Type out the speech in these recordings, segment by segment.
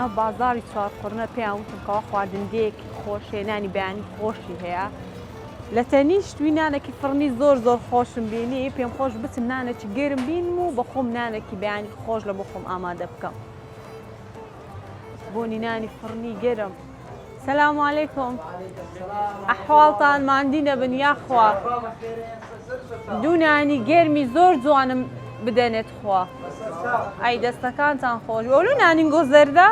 ناو بازاری چوارقڕنە پێیان وتم کەوا خواردنگەیەکی خۆشێ نانی بەیانی خۆشی هەیە لە تەنیشت توی نانێکی فڕنی زۆر خۆشم بینی پێم خۆش بچم نانێکی گەرم بینم و بە خۆم نانێکی بەیانی خۆش لە بۆ خۆم ئامادە بکەم بۆنی نانی فڕنی گەرم. سلام علیکم. ئەحواڵتان ماندی نەبن یاخوا دوو نانی گەرمی زۆر جوانم بدەنێت خوا. ئەی دەستەکانتان خۆش. ئەولو نانینگۆ زەردە؟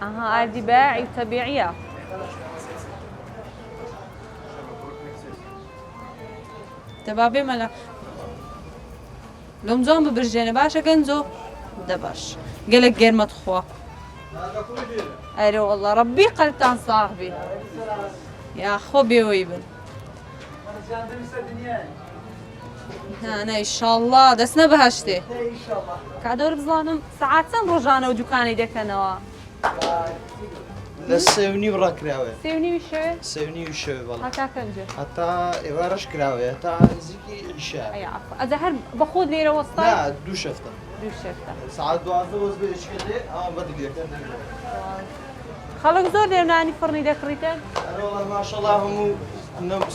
ئەها ئاردی بایعی و تەبیعیە. دەبا بێمە لەم جۆم ببرژێنە باشە گەنجۆ؟ دە باش گەلێک گەرمەت خوا. ئەرێ وەڵڵا ڕەبی قەلبتان ساغ بێ یاخۆ بێوەی بن. نه ئیشاڵڵا دەستنە بەهەشتێ. کادۆر بزانم سەعات چەند ڕۆژانە و دوکانەی دەکەنەوە؟ لە 3:30 ڕاکراوێ. 3:30 شەوێ؟ 3:30 شەوێ بەڵێ. هەتا کەنجە؟ هەتا ئێوارەش کراوێ هەتا نزیکی عیشا. ئەجا هەر بەخۆت لێرە وەستای؟ نا دوو شەفتە. دوو شەفتە. سەعات 12 وەز بێشکێ ئەوان بەدگێکەن. خەڵک زۆر لێو نانی فڕنی دەکڕیتە؟ هەر وەڵا ماشەڵڵا هەموو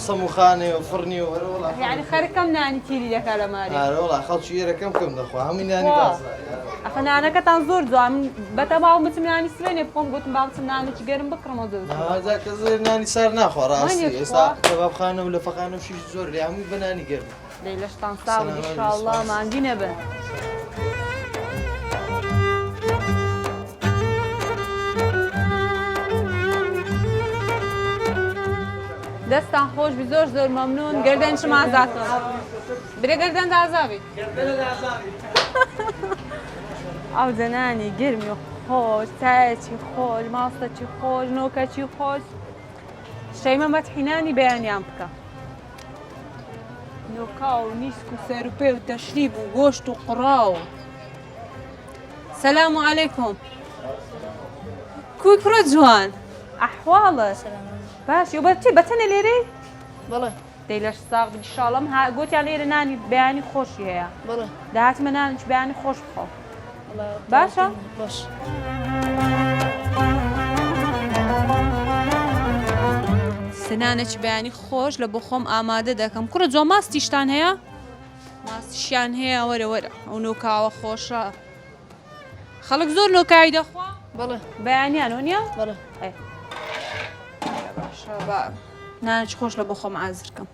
سەموخانێ و فڕنی و هەر وەڵا. یعنی خەرکەم نانی تیری دەکا لە ماری. هەر وەڵا خەڵکی ئێرەکەم کەم دەخوا هەمووی نانی بازارە. ئەخە نانەکەتان زۆر جوان بەتەواو بچم نانی سوێنێ بخۆم گوتم با بچم نانێکی گەرم بکڕمەوە دەست. نازا کە زۆر نانی سار ناخوا ڕاستی ئێستا کەبابخانە و لەفەخانە و شیش زۆر لێ هەمووی بە نانی گەرم. دەی لەشتان ساڵ ئینشاڵڵا ماندی نەبن. دەستان خۆش بی زۆر زۆر مەمنون گەردەنشم ئازاتەوە. برێ گەردەن ئازاوی. ئەو جەنانی گرمی خۆش چایەکی خۆش ماستەکی خۆش نۆکەکی خۆش شەیمە مەتحینانی بەیانیان بکە. نۆکا و نیسک و سەروپێ و تەشریب و گۆشت و قڕاو. سەلام عەلەیکۆم. کوی کوڕە جوان ئەحواڵە؟ باش و بەتەنە لێرەی؟ بەڵێ. دەی لەش ساغ ئینشاڵڵا گوتیان لێرە نانی بەیانی خۆشی هەیە. بەڵێ. داهاتمە نانیش بەیانی خۆش بخۆ. باشە؟ باش. سنانێکی بەیانی خۆش لە بۆ خۆم ئامادە دەکەم. کوڕە جوان ماستیشتان هەیە؟ ماستیشیان هەیە وەرە وەرە ئەو نۆکاوە خۆشە. خەڵک زۆر نۆکاوی دەخوا؟ بەڵێ. بەیانیان وەنیە؟ بەڵێ. باشە بە نانێکی خۆش لە بۆ خۆم ئازرکەم.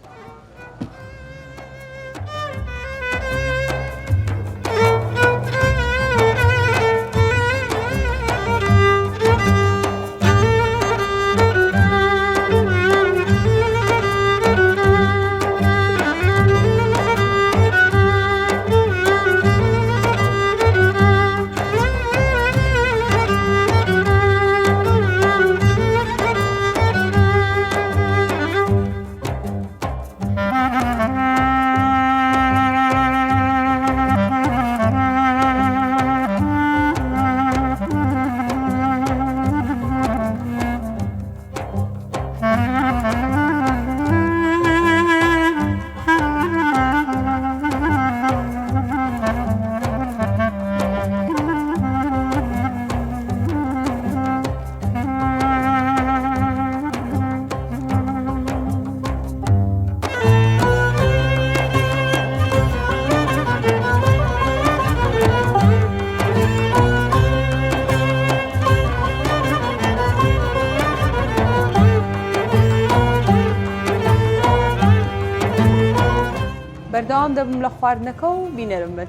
بەردەوام دەبم لە خواردنەکە و بینەرم بن.